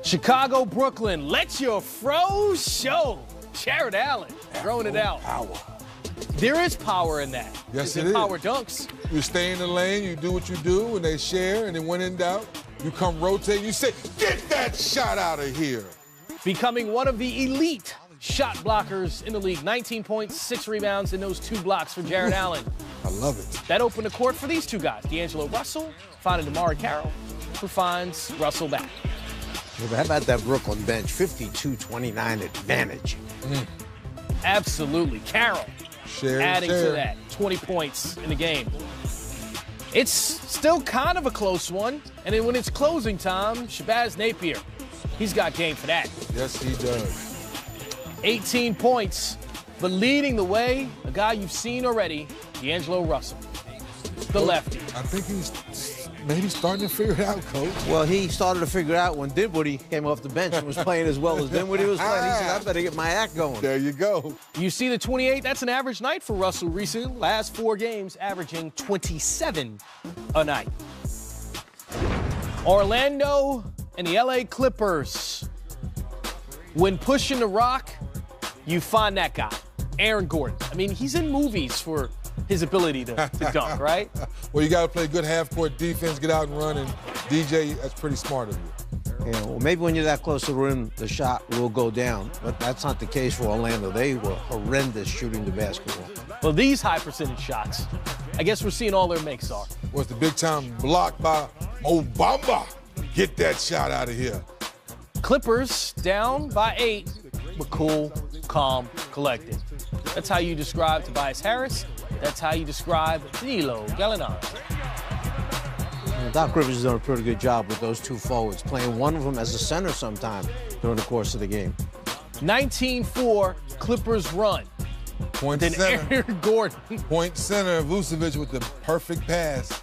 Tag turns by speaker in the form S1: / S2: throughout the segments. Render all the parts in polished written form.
S1: Chicago, Brooklyn, let your fro show. Jared Allen throwing it out.
S2: Power.
S1: There is power in that.
S2: Yes,
S1: it
S2: is.
S1: Power dunks.
S2: You stay in the lane, you do what you do, and they share, and then when in doubt, you come rotate, you say, get that shot out of here.
S1: Becoming one of the elite shot blockers in the league. 19 points, 6 rebounds, and those 2 blocks for Jared Allen.
S2: I love it.
S1: That opened the court for these 2 guys. D'Angelo Russell finding Damari Carroll, who finds Russell back.
S3: Yeah, but how about that Brooklyn bench? 52-29 advantage.
S1: Absolutely. Carroll adding to that. 20 points in the game. It's still kind of a close one. And then when it's closing time, Shabazz Napier, he's got game for that.
S2: Yes, he does.
S1: 18 points. But leading the way, a guy you've seen already, D'Angelo Russell, the lefty.
S2: I think he's maybe starting to figure it out, Coach.
S3: Well, he started to figure it out when Dinwiddie came off the bench and was playing as well as Dinwiddie was playing. He said, I better get my act going.
S2: There you go.
S1: You see the 28, that's an average night for Russell recently. Last 4 games, averaging 27 a night. Orlando and the LA Clippers. When pushing the rock, you find that guy, Aaron Gordon. I mean, he's in movies for his ability to dunk, right?
S2: Well, you got to play good half-court defense, get out and run, and DJ, that's pretty smart of you.
S3: Yeah, well, maybe when you're that close to the rim, the shot will go down, but that's not the case for Orlando. They were horrendous shooting the basketball.
S1: Well, these high percentage shots, I guess we're seeing all their makes are.
S2: Was the big-time block by Obama. Get that shot out of here.
S1: Clippers down by 8, but cool, calm, collected. That's how you describe Tobias Harris. That's how you describe Danilo Gallinari.
S3: Doc Rivers has done a pretty good job with those 2 forwards, playing one of them as a center sometime during the course of the game.
S1: 19-4, Clippers run.
S2: Point
S1: Then
S2: center.
S1: Aaron Gordon.
S2: Point center, Vucevic with the perfect pass.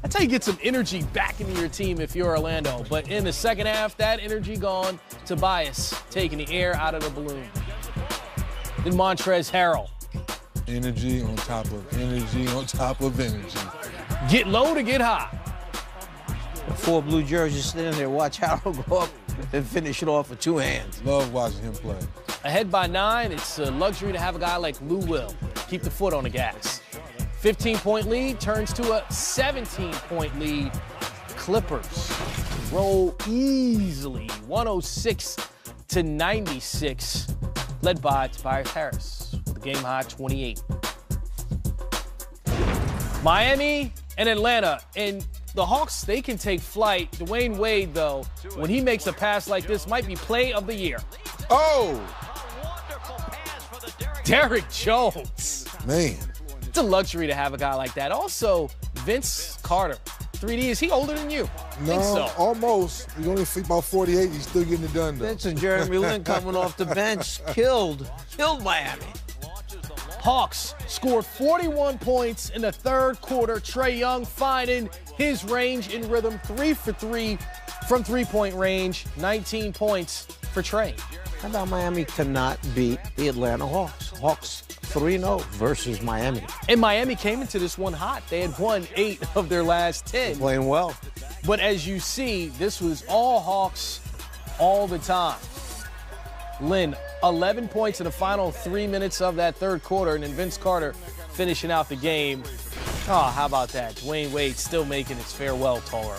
S1: That's how you get some energy back into your team if you're Orlando. But in the second half, that energy gone. Tobias taking the air out of the balloon. Then Montrezl Harrell.
S2: Energy on top of energy on top of energy.
S1: Get low to get high.
S3: The 4 blue jerseys sitting there, watch Harold go up and finish it off with 2 hands.
S2: Love watching him play.
S1: Ahead by 9, it's a luxury to have a guy like Lou Will. Keep the foot on the gas. 15-point lead turns to a 17-point lead. Clippers roll easily, 106-96, led by Tobias Harris with a game-high 28. Miami and Atlanta, and the Hawks, they can take flight. Dwayne Wade, though, when he makes a pass like this, might be play of the year.
S2: Oh!
S1: Derrick Jones.
S2: Man.
S1: It's a luxury to have a guy like that. Also, Vince Carter. 3D, is he older than you?
S2: No,
S1: Think so.
S2: almost. He's only about 48. He's still getting it done, though.
S3: Vince and Jeremy Lin coming off the bench killed Miami.
S1: Hawks scored 41 points in the 3rd quarter. Trae Young finding his range in rhythm, 3 for 3 from 3-point range, 19 points for Trae.
S3: How about Miami cannot beat the Atlanta Hawks? Hawks 3-0 versus Miami.
S1: And Miami came into this one hot. They had won 8 of their last 10.
S3: Playing well.
S1: But as you see, this was all Hawks all the time. Lynn, 11 points in the final 3 minutes of that 3rd quarter, and then Vince Carter finishing out the game. Oh, how about that? Dwayne Wade still making his farewell tour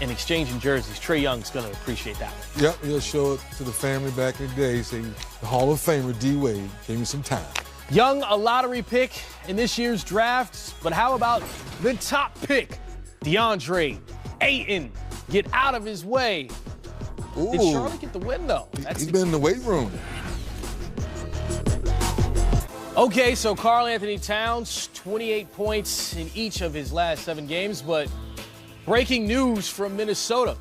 S1: and exchanging jerseys. Trae Young's going to appreciate that one.
S2: Yep, he'll show it to the family back in the day, saying the Hall of Famer D. Wade gave me some time.
S1: Young, a lottery pick in this year's draft, but how about the top pick, DeAndre Ayton? Get out of his way.
S2: Ooh.
S1: Did Charlotte get the win, though?
S2: He's been in the weight room.
S1: Okay, so Karl Anthony Towns, 28 points in each of his last 7 games, but breaking news from Minnesota.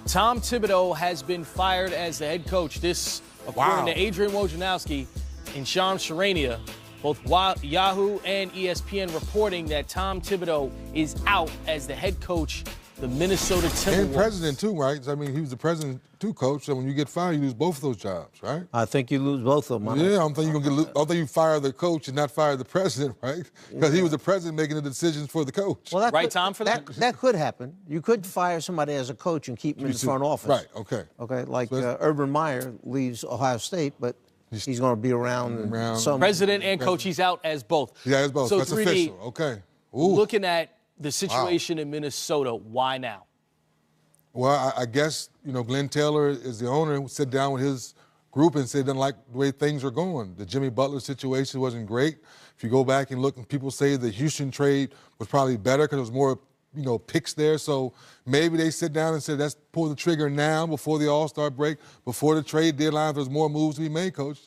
S1: Tom Thibodeau has been fired as the head coach. This, according to Adrian Wojnarowski and Shams Charania, both Yahoo and ESPN reporting that Tom Thibodeau is out as the head coach the Minnesota Timberwolves.
S2: And president, too, right? I mean, he was the president, too, coach. So when you get fired, you lose both of those jobs, right?
S3: I think you lose both of them.
S2: Yeah, I don't think you fire the coach and not fire the president, right? Because he was the president making the decisions for the coach.
S3: Well,
S1: right time for that?
S3: That could happen. You could fire somebody as a coach and keep him in the front office.
S2: Right, okay.
S3: Okay, like Urban Meyer leaves Ohio State, but he's going to be around some...
S1: President and coach, he's out as both.
S2: Yeah, as both.
S1: So
S2: that's
S1: 3D,
S2: official. Okay. Ooh.
S1: Looking at the situation in Minnesota, why now?
S2: Well, I guess, Glenn Taylor is the owner who sat down with his group and said, doesn't like the way things are going. The Jimmy Butler situation wasn't great. If you go back and look, and people say the Houston trade was probably better because there was more, picks there. So maybe they sit down and said, let's pull the trigger now before the All-Star break, before the trade deadline. There's more moves to be made, Coach.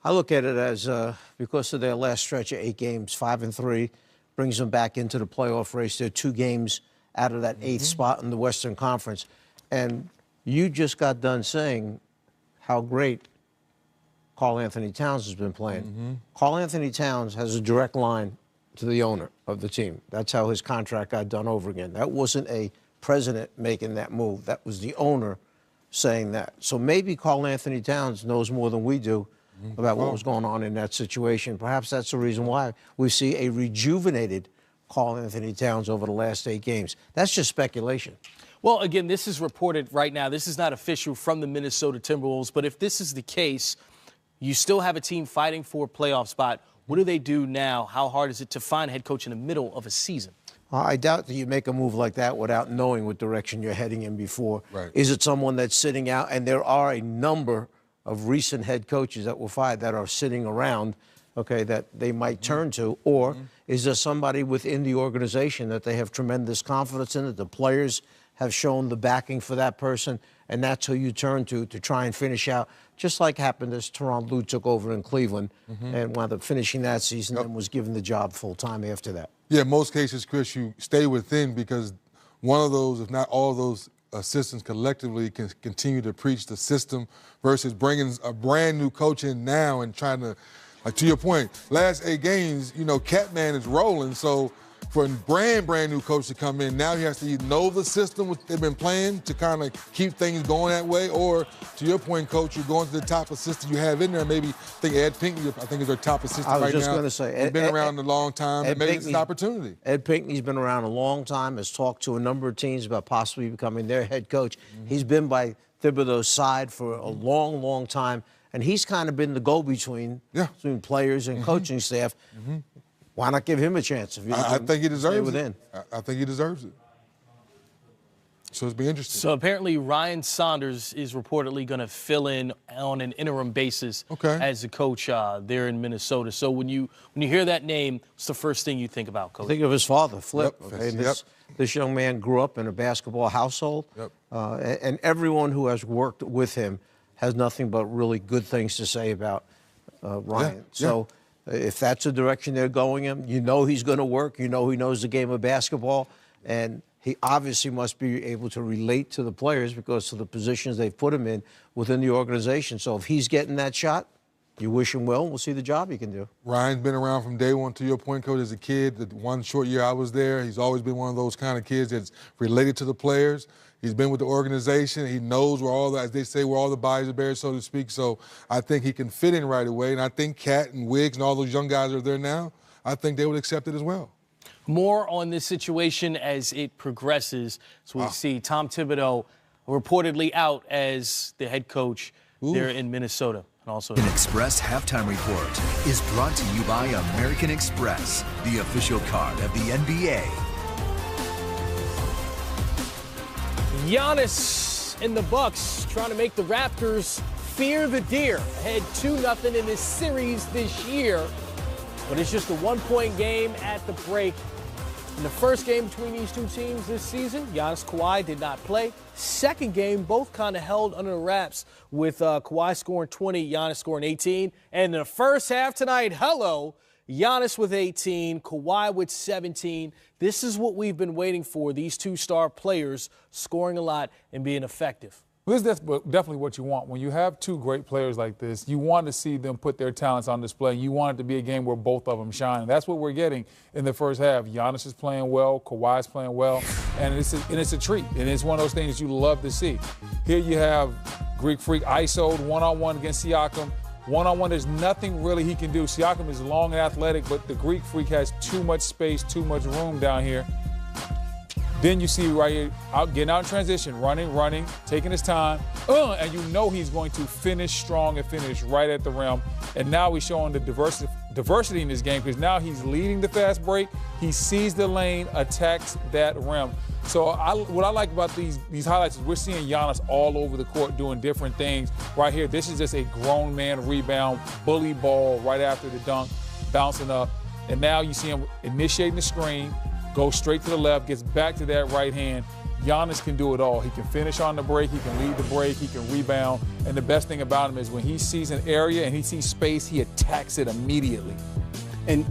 S3: I look at it as because of their last stretch of 8 games, 5-3, brings them back into the playoff race. They're 2 games out of that 8th spot in the Western Conference. And you just got done saying how great Karl-Anthony Towns has been playing. Karl-Anthony Towns has a direct line to the owner of the team. That's how his contract got done over again. That wasn't a president making that move. That was the owner saying that. So maybe Karl-Anthony Towns knows more than we do about what was going on in that situation. Perhaps that's the reason why we see a rejuvenated Karl-Anthony Towns over the last 8 games. That's just speculation.
S1: Well, again, this is reported right now. This is not official from the Minnesota Timberwolves, but if this is the case, you still have a team fighting for a playoff spot. What do they do now? How hard is it to find a head coach in the middle of a season?
S3: I doubt that you make a move like that without knowing what direction you're heading in before.
S2: Right.
S3: Is it someone that's sitting out? And there are a number of recent head coaches that were fired that are sitting around, okay, that they might turn to. Or is there somebody within the organization that they have tremendous confidence in, that the players have shown the backing for that person, and that's who you turn to try and finish out, just like happened as Tyronn Lue took over in Cleveland and wound up finishing that season and was given the job full-time after that.
S2: Yeah, in most cases, Chris, you stay within because one of those, if not all of those assistants collectively can continue to preach the system versus bringing a brand new coach in now and trying to, like to your point, last 8 games, Catman is rolling, so for a brand new coach to come in, now he has to either know the system they've been playing to kind of keep things going that way, or to your point, Coach, you're going to the top assistant you have in there. Maybe think Ed Pinckney, I think, is their top assistant right now.
S3: I was just going to say.
S2: He's been around a long time, and maybe it's an opportunity.
S3: Ed Pinckney's been around a long time, has talked to a number of teams about possibly becoming their head coach. He's been by Thibodeau's side for a long, long time, and he's kind of been the go-between between players and coaching staff. Why not give him a chance? If
S2: I think he deserves
S3: it.
S2: I think he deserves it. So it's be interesting.
S1: So apparently Ryan Saunders is reportedly going to fill in on an interim basis as the coach there in Minnesota. So when you hear that name, what's the first thing you think about, Coach?
S3: Think of his father, Flip.
S2: Yep.
S3: Okay? This young man grew up in a basketball household, and everyone who has worked with him has nothing but really good things to say about Ryan. So if that's the direction they're going in, he's going to work. He knows the game of basketball, and he obviously must be able to relate to the players because of the positions they've put him in within the organization. So if he's getting that shot, you wish him well, and we'll see the job he can do.
S2: Ryan's been around from day one, to your point, Coach, as a kid. The one short year I was there, he's always been one of those kind of kids that's related to the players. He's been with the organization. He knows where as they say, where all the bodies are buried, so to speak. So I think he can fit in right away. And I think Cat and Wiggs and all those young guys that are there now, I think they would accept it as well.
S1: More on this situation as it progresses. So we see Tom Thibodeau reportedly out as the head coach there in Minnesota. And also,
S4: American Express Halftime Report is brought to you by American Express, the official card of the NBA.
S1: Giannis and the Bucks trying to make the Raptors fear the deer. Ahead 2-0 in this series this year. But it's just a 1-point game at the break. In the first game between these two teams this season, Giannis Kawhi did not play. Second game, both kind of held under the wraps with Kawhi scoring 20, Giannis scoring 18. And in the first half tonight, Giannis with 18, Kawhi with 17. This is what we've been waiting for, these two star players scoring a lot and being effective.
S5: Well, this is definitely what you want. When you have two great players like this, you want to see them put their talents on display. You want it to be a game where both of them shine. And that's what we're getting in the first half. Giannis is playing well, Kawhi's playing well, and it's a treat. And it's one of those things you love to see. Here you have Greek Freak ISO'd one-on-one against Siakam. One-on-one, there's nothing really he can do. Siakam is long and athletic, but the Greek Freak has too much space, too much room down here. Then you see right here, getting out in transition, running, taking his time, and you know he's going to finish strong and finish right at the rim. And now he's showing the diversity in this game because now he's leading the fast break. He sees the lane, attacks that rim. So what I like about these highlights is we're seeing Giannis all over the court doing different things. Right here, this is just a grown man rebound, bully ball right after the dunk, bouncing up. And now you see him initiating the screen, goes straight to the left, gets back to that right hand. Giannis can do it all. He can finish on the break, he can lead the break, he can rebound. And the best thing about him is when he sees an area and he sees space, he attacks it immediately.
S6: And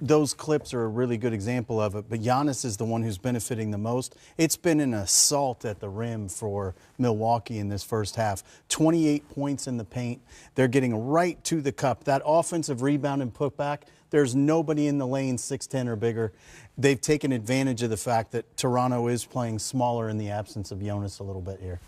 S6: those clips are a really good example of it, but Giannis is the one who's benefiting the most. It's been an assault at the rim for Milwaukee in this first half. 28 points in the paint. They're getting right to the cup. That offensive rebound and putback, there's nobody in the lane 6'10" or bigger. They've taken advantage of the fact that Toronto is playing smaller in the absence of Jonas a little bit here.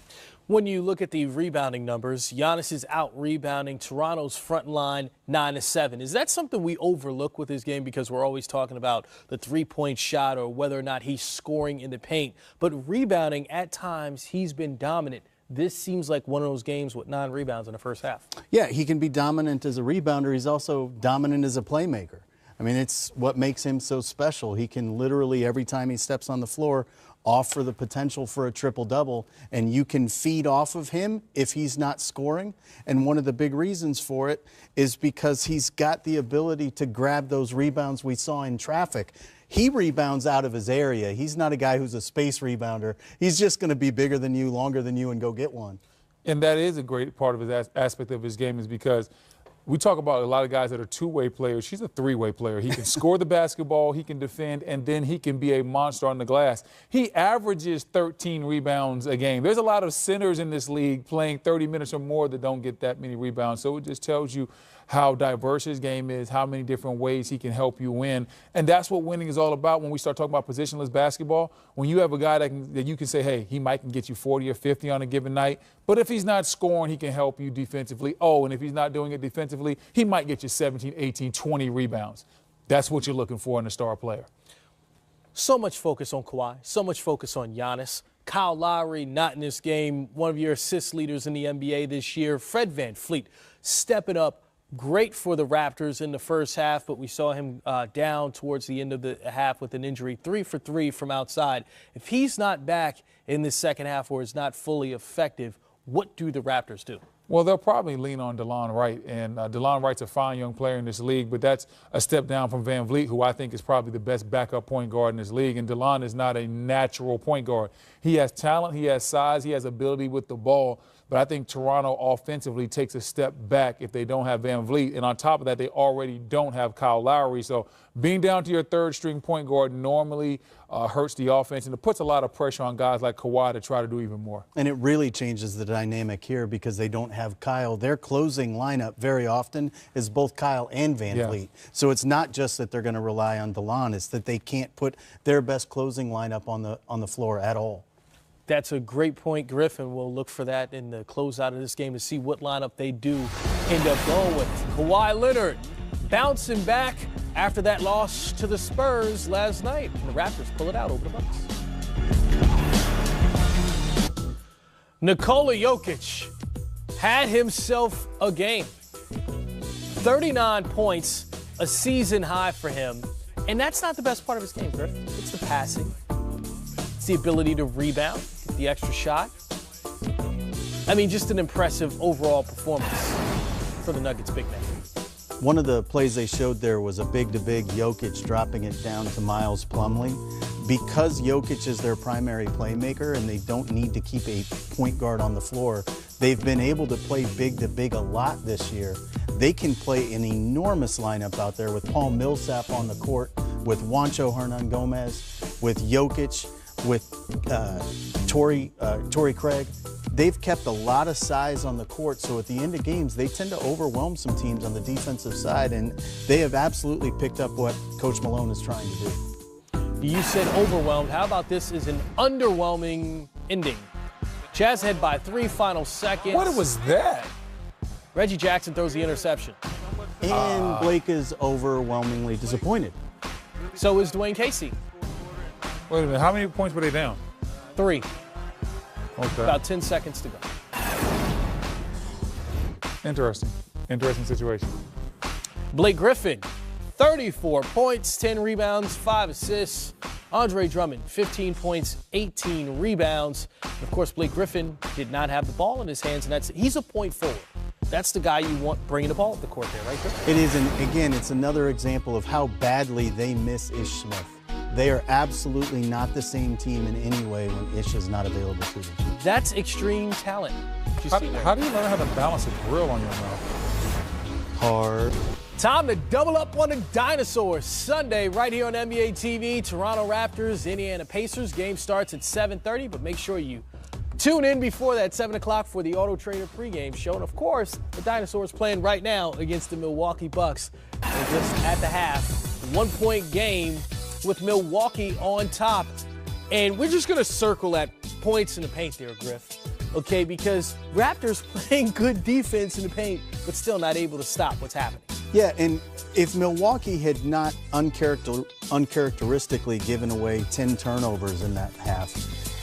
S1: When you look at the rebounding numbers, Giannis is out rebounding Toronto's front line 9-7. Is that something we overlook with his game because we're always talking about the three-point shot or whether or not he's scoring in the paint? But rebounding, at times, he's been dominant. This seems like one of those games with 9 rebounds in the first half.
S6: Yeah, he can be dominant as a rebounder. He's also dominant as a playmaker. I mean, it's what makes him so special. He can literally, every time he steps on the floor, offer the potential for a triple-double, and you can feed off of him if he's not scoring. And one of the big reasons for it is because he's got the ability to grab those rebounds we saw in traffic. He rebounds out of his area. He's not a guy who's a space rebounder. He's just going to be bigger than you, longer than you, and go get one.
S5: And that is a great part of his aspect of his game is because we talk about a lot of guys that are two-way players. He's a three-way player. He can score the basketball, he can defend, and then he can be a monster on the glass. He averages 13 rebounds a game. There's a lot of centers in this league playing 30 minutes or more that don't get that many rebounds. So it just tells you how diverse his game is, how many different ways he can help you win. And that's what winning is all about when we start talking about positionless basketball. When you have a guy that you can say, hey, he might can get you 40 or 50 on a given night, but if he's not scoring, he can help you defensively. Oh, and if he's not doing it defensively, he might get you 17, 18, 20 rebounds. That's what you're looking for in a star player.
S1: So much focus on Kawhi, so much focus on Giannis. Kyle Lowry not in this game, one of your assist leaders in the NBA this year. Fred VanVleet stepping up. Great for the Raptors in the first half, but we saw him down towards the end of the half with an injury. 3 for 3 from outside. If he's not back in the second half or is not fully effective, what do the Raptors do?
S5: Well, they'll probably lean on DeLon Wright, and DeLon Wright's a fine young player in this league, but that's a step down from VanVleet, who I think is probably the best backup point guard in this league, and DeLon is not a natural point guard. He has talent, he has size, he has ability with the ball, but I think Toronto offensively takes a step back if they don't have VanVleet, and on top of that, they already don't have Kyle Lowry, so being down to your third-string point guard normally hurts the offense, and it puts a lot of pressure on guys like Kawhi to try to do even more.
S6: And it really changes the dynamic here because they don't have Kyle. Their closing lineup very often is both Kyle and VanVleet. Yeah. So it's not just that they're going to rely on DeLon, it's that they can't put their best closing lineup on the floor at all.
S1: That's a great point, Griffin. We'll look for that in the closeout of this game to see what lineup they do end up going with. Kawhi Leonard bouncing back after that loss to the Spurs last night. And the Raptors pull it out over the Bucks. Nikola Jokic had himself a game. 39 points, a season high for him. And that's not the best part of his game, Griffin. It's the passing. It's the ability to rebound, get the extra shot. I mean, just an impressive overall performance for the Nuggets big man.
S6: One of the plays they showed there was a big-to-big Jokic dropping it down to Miles Plumlee. Because Jokic is their primary playmaker and they don't need to keep a point guard on the floor, they've been able to play big-to-big a lot this year. They can play an enormous lineup out there with Paul Millsap on the court, with Juancho Hernan-Gomez, with Jokic, with Torrey Craig. they've kept a lot of size on the court, so at the end of games, they tend to overwhelm some teams on the defensive side, and they have absolutely picked up what Coach Malone is trying to do.
S1: You said overwhelmed. How about this is an underwhelming ending? Jazz head by 3 final seconds.
S5: What was that?
S1: Reggie Jackson throws the interception.
S6: And Blake is overwhelmingly disappointed.
S1: So is Dwayne Casey.
S5: Wait a minute. How many points were they down?
S1: 3.
S5: Okay.
S1: About 10 seconds to go.
S5: Interesting. Interesting situation.
S1: Blake Griffin, 34 points, 10 rebounds, 5 assists. Andre Drummond, 15 points, 18 rebounds. And of course, Blake Griffin did not have the ball in his hands, and he's a point forward. That's the guy you want bringing the ball up the court there, right there.
S6: It is, and again, it's another example of how badly they miss Ish Smith. They are absolutely not the same team in any way when Ish is not available to them.
S1: That's extreme talent.
S5: How do you learn how to balance a grill on your mouth?
S6: Hard.
S1: Time to double up on the dinosaurs. Sunday, right here on NBA TV, Toronto Raptors, Indiana Pacers. Game starts at 7:30, but make sure you tune in before that, 7 o'clock for the Auto Trader pregame show. And of course, the dinosaurs playing right now against the Milwaukee Bucks. They're just at the half, 1-point game with Milwaukee on top. And we're just going to circle at points in the paint there, Griff. Okay, because Raptors playing good defense in the paint, but still not able to stop what's happening.
S6: Yeah, and if Milwaukee had not uncharacteristically given away 10 turnovers in that half,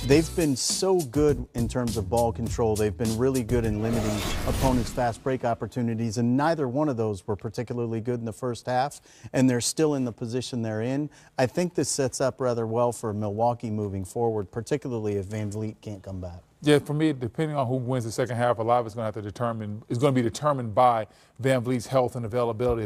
S6: they've been so good in terms of ball control. They've been really good in limiting opponents' fast break opportunities, and neither one of those were particularly good in the first half, and they're still in the position they're in. I think this sets up rather well for Milwaukee moving forward, particularly if Van Vliet can't come back.
S5: Yeah, for me, depending on who wins the second half, a lot of it's going to be determined by Van Vliet's health and availability.